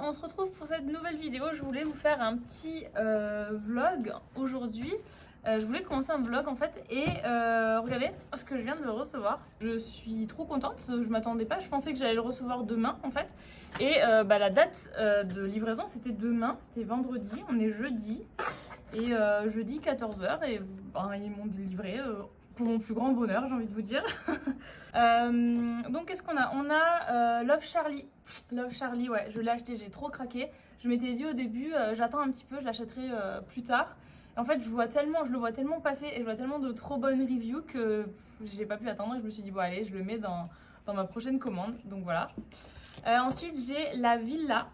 on se retrouve pour cette nouvelle vidéo. Je voulais vous faire un petit vlog aujourd'hui. Je voulais commencer un vlog en fait et regardez ce que je viens de recevoir. Je suis trop contente, je m'attendais pas, je pensais que j'allais le recevoir demain en fait. Et la date de livraison c'était demain, c'était vendredi, on est jeudi. Et jeudi 14h et ils m'ont livré pour mon plus grand bonheur, j'ai envie de vous dire. Donc qu'est-ce qu'on a? On a Love Charlie. Love Charlie, ouais, je l'ai acheté, j'ai trop craqué. Je m'étais dit au début, j'attends un petit peu, je l'achèterai plus tard. Et en fait, je le vois tellement passer et je vois tellement de trop bonnes reviews que j'ai pas pu attendre et je me suis dit, bon allez, je le mets dans ma prochaine commande. Donc voilà. Ensuite, j'ai La Villa.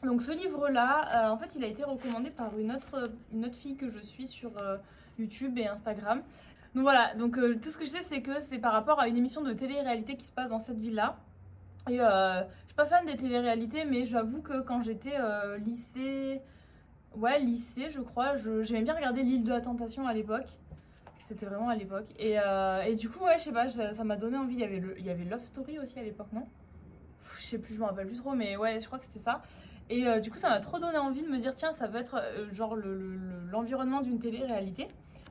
Donc ce livre-là, en fait, il a été recommandé par une autre fille que je suis sur YouTube et Instagram. Donc voilà, donc tout ce que je sais, c'est que c'est par rapport à une émission de télé-réalité qui se passe dans cette ville-là. Et je suis pas fan des télé-réalités, mais j'avoue que quand j'étais lycée, je crois, j'aimais bien regarder L'Île de la Tentation à l'époque. C'était vraiment à l'époque. Et du coup, ouais, je sais pas, ça m'a donné envie. Il y avait Love Story aussi à l'époque, non? Je sais plus, je me rappelle plus trop, mais ouais, je crois que c'était ça. Et du coup, ça m'a trop donné envie de me dire, tiens, ça peut être genre l'environnement d'une télé-réalité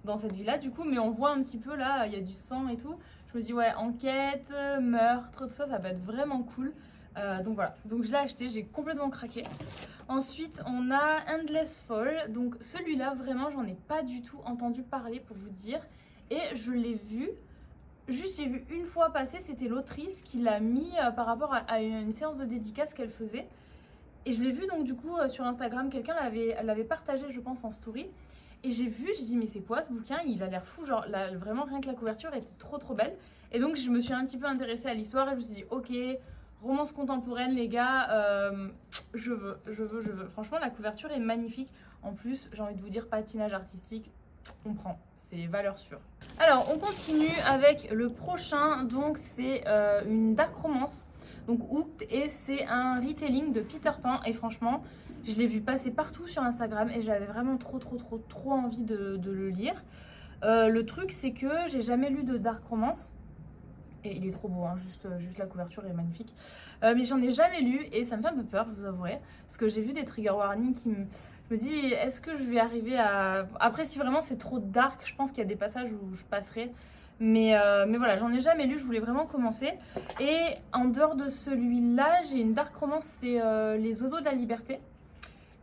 dans cette villa, du coup, mais on voit un petit peu là, il y a du sang et tout. Je me dis, ouais, enquête, meurtre, tout ça, ça va être vraiment cool. Donc voilà, donc je l'ai acheté, j'ai complètement craqué. Ensuite, on a Endless Fall. Donc celui-là, vraiment, j'en ai pas du tout entendu parler pour vous dire. Et je l'ai vu. Juste, j'ai vu une fois passer, c'était l'autrice qui l'a mis par rapport à une séance de dédicace qu'elle faisait. Et je l'ai vu donc du coup sur Instagram, quelqu'un l'avait partagé, je pense, en story. Et j'ai vu, je dis mais c'est quoi ce bouquin? Il a l'air fou, genre là, vraiment rien que la couverture était trop belle. Et donc je me suis un petit peu intéressée à l'histoire et je me suis dit ok, romance contemporaine les gars, je veux. Franchement la couverture est magnifique. En plus j'ai envie de vous dire patinage artistique, on prend. C'est valeur sûre. Alors, on continue avec le prochain. Donc, c'est une dark romance. Donc, Hooked. Et c'est un retelling de Peter Pan. Et franchement, je l'ai vu passer partout sur Instagram. Et j'avais vraiment trop envie de le lire. Le truc, c'est que j'ai jamais lu de dark romance. Et il est trop beau, hein, juste la couverture est magnifique. Mais j'en ai jamais lu et ça me fait un peu peur, je vous avouerai. Parce que j'ai vu des trigger warnings qui me dis, est-ce que je vais arriver à... Après, si vraiment c'est trop dark, je pense qu'il y a des passages où je passerai. Mais voilà, j'en ai jamais lu, je voulais vraiment commencer. Et en dehors de celui-là, j'ai une dark romance, c'est Les Oiseaux de la Liberté.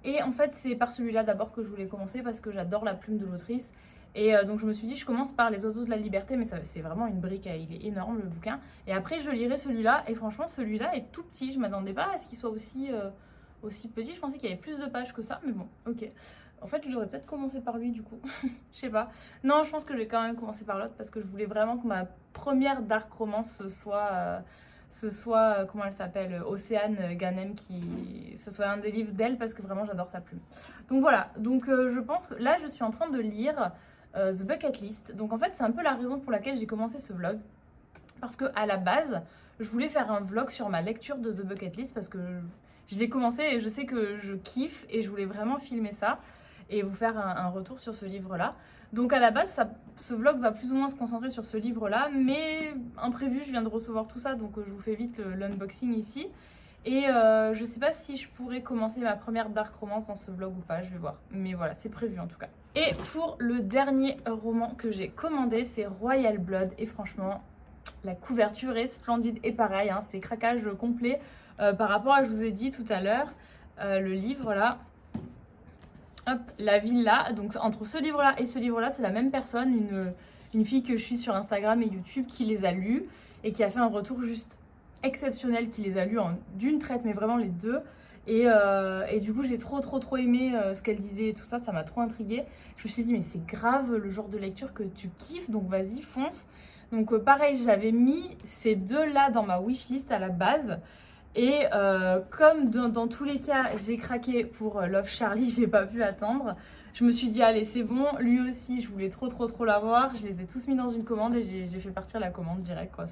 Et en fait, c'est par celui-là d'abord que je voulais commencer parce que j'adore la plume de l'autrice. Et donc je me suis dit, je commence par Les Oiseaux de la Liberté, mais c'est vraiment une brique, il est énorme le bouquin. Et après, je lirai celui-là, et franchement, celui-là est tout petit. Je m'attendais pas à ce qu'il soit aussi petit. Je pensais qu'il y avait plus de pages que ça, mais bon, ok. En fait, j'aurais peut-être commencé par lui, du coup. Je sais pas. Non, je pense que je vais quand même commencer par l'autre, parce que je voulais vraiment que ma première dark romance ce soit comment elle s'appelle, Océane Ganem, ce soit un des livres d'elle, parce que vraiment, j'adore sa plume. Donc voilà, donc je pense que là, je suis en train de lire... The Bucket List. Donc en fait c'est un peu la raison pour laquelle j'ai commencé ce vlog, parce que à la base je voulais faire un vlog sur ma lecture de The Bucket List parce que je l'ai commencé et je sais que je kiffe et je voulais vraiment filmer ça et vous faire un retour sur ce livre là. Donc à la base ce vlog va plus ou moins se concentrer sur ce livre là, mais imprévu, je viens de recevoir tout ça, donc je vous fais vite l'unboxing ici. Et je sais pas si je pourrais commencer ma première dark romance dans ce vlog ou pas, je vais voir. Mais voilà, c'est prévu en tout cas. Et pour le dernier roman que j'ai commandé, c'est Royal Blood. Et franchement, la couverture est splendide. Et pareil, hein, c'est craquage complet par rapport à, je vous ai dit tout à l'heure, le livre là. Hop, La Villa. Donc entre ce livre-là et ce livre-là, c'est la même personne, une fille que je suis sur Instagram et YouTube qui les a lus et qui a fait un retour juste exceptionnel, qui les a lus d'une traite, mais vraiment les deux. Et du coup, j'ai trop aimé ce qu'elle disait et tout ça, ça m'a trop intriguée. Je me suis dit, mais c'est grave le genre de lecture que tu kiffes, donc vas-y, fonce. Donc pareil, j'avais mis ces deux-là dans ma wishlist à la base. Et comme dans tous les cas, j'ai craqué pour Love Charlie, j'ai pas pu attendre. Je me suis dit, allez, c'est bon, lui aussi, je voulais trop l'avoir. Je les ai tous mis dans une commande et j'ai fait partir la commande direct, quoi,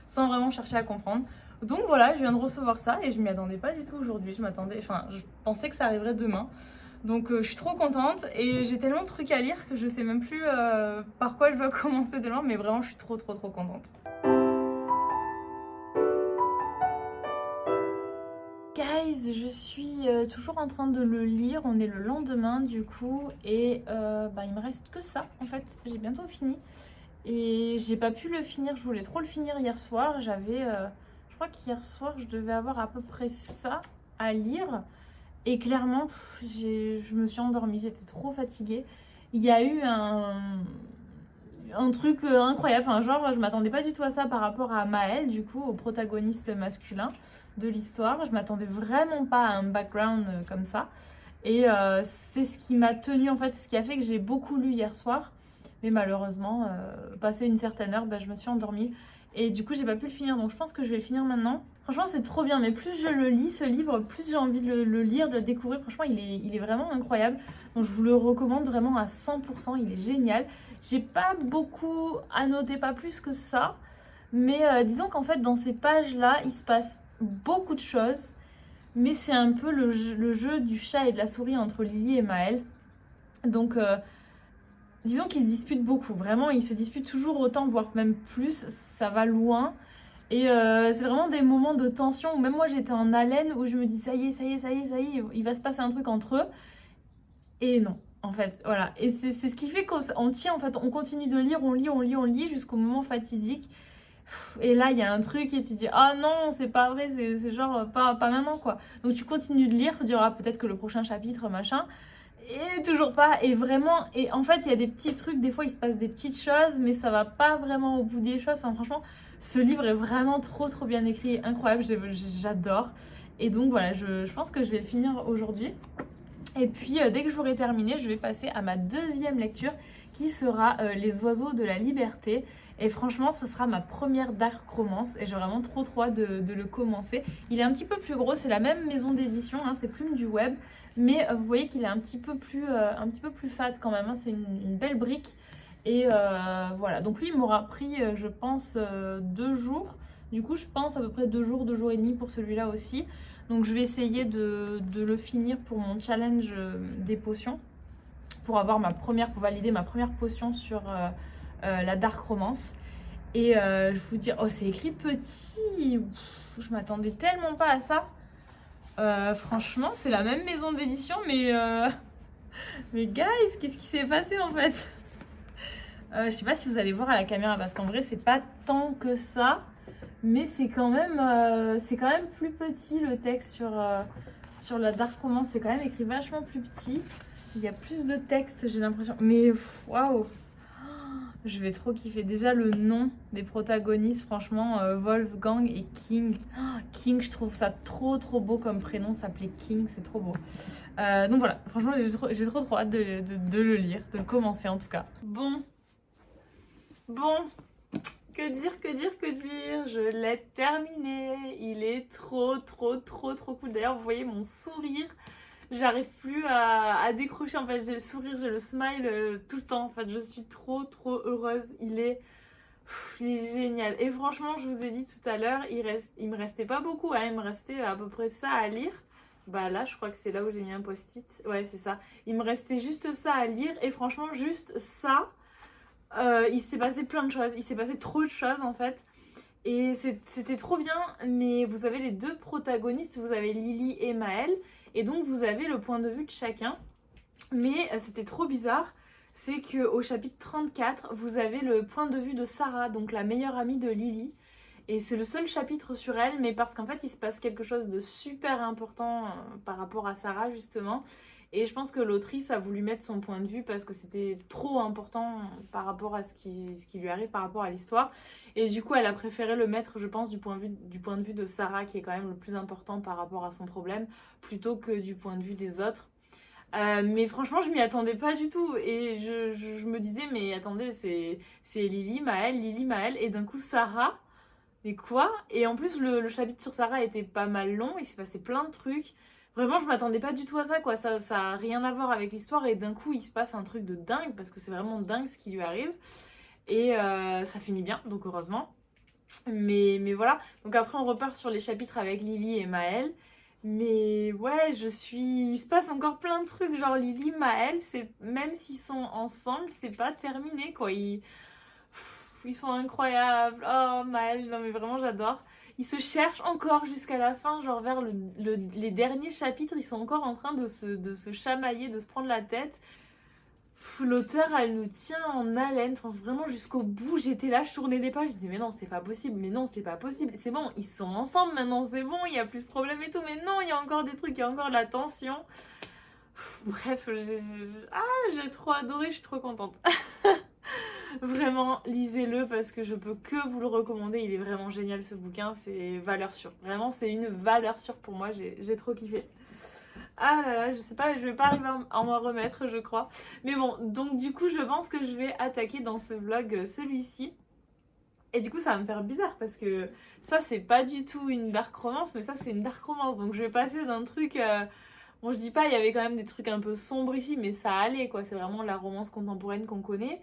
sans vraiment chercher à comprendre. Donc voilà, je viens de recevoir ça et je m'y attendais pas du tout aujourd'hui. Je pensais que ça arriverait demain. Donc je suis trop contente et j'ai tellement de trucs à lire que je sais même plus par quoi je dois commencer demain, mais vraiment, je suis trop contente. Guys, guys, je suis toujours en train de le lire. On est le lendemain du coup et il me reste que ça en fait. J'ai bientôt fini et j'ai pas pu le finir. Je voulais trop le finir hier soir. Je crois qu'hier soir je devais avoir à peu près ça à lire et clairement je me suis endormie. J'étais trop fatiguée. Il y a eu un truc incroyable, enfin, genre je m'attendais pas du tout à ça par rapport à Maël, du coup au protagoniste masculin de l'histoire. Je m'attendais vraiment pas à un background comme ça et c'est ce qui m'a tenue en fait, c'est ce qui a fait que j'ai beaucoup lu hier soir, mais malheureusement passé une certaine heure je me suis endormie et du coup j'ai pas pu le finir, donc je pense que je vais le finir maintenant. Franchement c'est trop bien, mais plus je le lis ce livre, plus j'ai envie de le lire, de le découvrir. Franchement il est vraiment incroyable, donc je vous le recommande vraiment à 100%, il est génial. J'ai pas beaucoup à noter, pas plus que ça, mais disons qu'en fait dans ces pages-là, il se passe beaucoup de choses, mais c'est un peu le jeu du chat et de la souris entre Lily et Maël. Donc disons qu'ils se disputent beaucoup, vraiment ils se disputent toujours autant, voire même plus, ça va loin. Et c'est vraiment des moments de tension où même moi j'étais en haleine, où je me dis ça y est, il va se passer un truc entre eux. Et non. En fait, voilà. Et c'est ce qui fait qu'on tient, en fait, on continue de lire, on lit jusqu'au moment fatidique. Et là, il y a un truc et tu dis, ah non, c'est pas vrai, c'est genre pas maintenant, quoi. Donc tu continues de lire, tu diras peut-être que le prochain chapitre, machin. Et toujours pas. Et vraiment, et en fait, il y a des petits trucs, des fois, il se passe des petites choses, mais ça va pas vraiment au bout des choses. Enfin, franchement, ce livre est vraiment trop bien écrit, incroyable, j'adore. Et donc, voilà, je pense que je vais le finir aujourd'hui. Et puis dès que j'aurai terminé, je vais passer à ma deuxième lecture qui sera Les oiseaux de la liberté. Et franchement, ce sera ma première dark romance et j'ai vraiment trop hâte de le commencer. Il est un petit peu plus gros, c'est la même maison d'édition, hein, c'est Plume du Web. Mais vous voyez qu'il est un petit peu plus fade quand même, hein, c'est une belle brique. Et voilà, donc lui il m'aura pris je pense 2 jours. Du coup je pense à peu près 2 jours et demi pour celui-là aussi. Donc je vais essayer de le finir pour mon challenge des potions, pour valider ma première potion sur la dark romance. Et je vous dis, oh c'est écrit petit, je m'attendais tellement pas à ça. Franchement c'est la même maison d'édition mais guys, qu'est-ce qui s'est passé en fait? Je sais pas si vous allez voir à la caméra parce qu'en vrai c'est pas tant que ça. Mais c'est quand même plus petit le texte sur la dark romance. C'est quand même écrit vachement plus petit. Il y a plus de texte, j'ai l'impression. Mais waouh, je vais trop kiffer. Déjà le nom des protagonistes, franchement, Wolfgang et King. King, je trouve ça trop beau comme prénom. S'appeler King, c'est trop beau. Donc voilà, franchement, j'ai trop hâte de le lire, de le commencer en tout cas. Bon. Que dire, je l'ai terminé, il est trop cool. D'ailleurs vous voyez mon sourire, j'arrive plus à décrocher en fait, j'ai le sourire, j'ai le smile tout le temps en fait, je suis trop heureuse, il est génial. Et franchement je vous ai dit tout à l'heure, il me restait pas beaucoup, hein, il me restait à peu près ça à lire. Bah là je crois que c'est là où j'ai mis un post-it, ouais c'est ça, il me restait juste ça à lire et franchement juste ça. Il s'est passé plein de choses, il s'est passé trop de choses en fait. Et c'était trop bien, mais vous avez les deux protagonistes, vous avez Lily et Maël, et donc vous avez le point de vue de chacun. Mais c'était trop bizarre, c'est qu'au chapitre 34, vous avez le point de vue de Sarah, donc la meilleure amie de Lily. Et c'est le seul chapitre sur elle, mais parce qu'en fait il se passe quelque chose de super important par rapport à Sarah justement. Et je pense que l'autrice a voulu mettre son point de vue parce que c'était trop important par rapport à ce qui lui arrive, par rapport à l'histoire. Et du coup, elle a préféré le mettre, je pense, du point de vue de Sarah, qui est quand même le plus important par rapport à son problème, plutôt que du point de vue des autres. Mais franchement, je m'y attendais pas du tout. Et je me disais, mais attendez, c'est Lily, Maël, et d'un coup Sarah. Mais quoi? Et en plus, le chapitre sur Sarah était pas mal long, il s'est passé plein de trucs. Vraiment, je m'attendais pas du tout à ça, quoi. Ça a rien à voir avec l'histoire et d'un coup, il se passe un truc de dingue parce que c'est vraiment dingue ce qui lui arrive. Et ça finit bien, donc heureusement. Mais voilà. Donc après, on repart sur les chapitres avec Lily et Maël. Mais ouais, il se passe encore plein de trucs. Genre Lily, Maël, même s'ils sont ensemble, c'est pas terminé, quoi. Ils sont incroyables. Oh, Maël, non mais vraiment, j'adore. ils se cherchent encore jusqu'à la fin, genre vers les derniers chapitres, ils sont encore en train de se chamailler, de se prendre la tête. L'auteur, elle nous tient en haleine, enfin vraiment jusqu'au bout. J'étais là, je tournais les pages, je dis mais non c'est pas possible, mais non c'est pas possible, c'est bon, ils sont ensemble maintenant, c'est bon, il y a plus de problème et tout, mais non, il y a encore des trucs, il y a encore de la tension. Bref, j'ai trop adoré, je suis trop contente. Vraiment, lisez-le parce que je peux que vous le recommander, il est vraiment génial ce bouquin, c'est valeur sûre. Vraiment, c'est une valeur sûre pour moi, j'ai trop kiffé. Ah là là, je sais pas, je vais pas arriver à m'en remettre, je crois. Mais bon, donc du coup, je pense que je vais attaquer dans ce vlog celui-ci. Et du coup, ça va me faire bizarre parce que ça, c'est pas du tout une dark romance, mais ça, c'est une dark romance. Donc je vais passer d'un truc... Bon, je dis pas, il y avait quand même des trucs un peu sombres ici, mais ça allait, quoi. C'est vraiment la romance contemporaine qu'on connaît.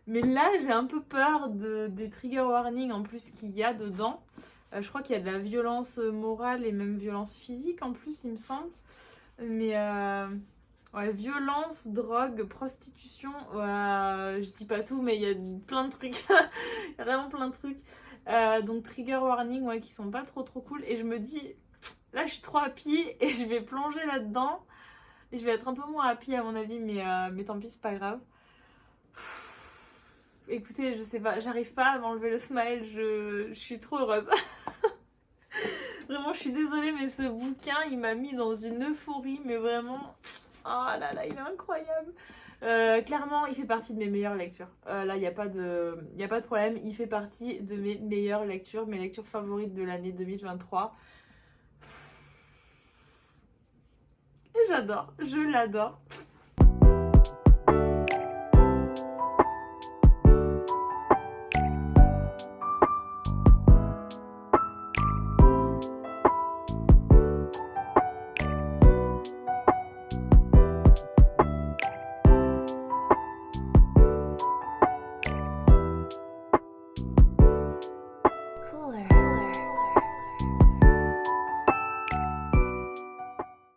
Mais là, j'ai un peu peur des trigger warnings en plus qu'il y a dedans. Je crois qu'il y a de la violence morale et même violence physique en plus, il me semble. Mais ouais, violence, drogue, prostitution, je dis pas tout, mais il y a plein de trucs. Il y a vraiment plein de trucs. Donc trigger warning, ouais, qui sont pas trop cool. Et je me dis, là je suis trop happy et je vais plonger là-dedans. Et je vais être un peu moins happy à mon avis, mais tant pis, c'est pas grave. Écoutez, je sais pas, j'arrive pas à m'enlever le smile, je suis trop heureuse. Vraiment, je suis désolée, mais ce bouquin, il m'a mis dans une euphorie, mais vraiment... Oh là là, il est incroyable. Clairement, il fait partie de mes meilleures lectures. Là, il n'y a pas de problème. Il fait partie de mes meilleures lectures, mes lectures favorites de l'année 2023. Et j'adore, je l'adore.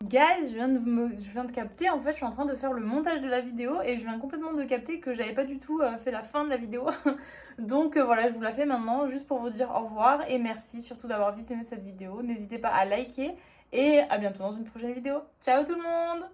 Guys, je viens de capter, en fait je suis en train de faire le montage de la vidéo et je viens complètement de capter que j'avais pas du tout fait la fin de la vidéo. Donc voilà, je vous la fais maintenant juste pour vous dire au revoir et merci surtout d'avoir visionné cette vidéo. N'hésitez pas à liker et à bientôt dans une prochaine vidéo. Ciao tout le monde!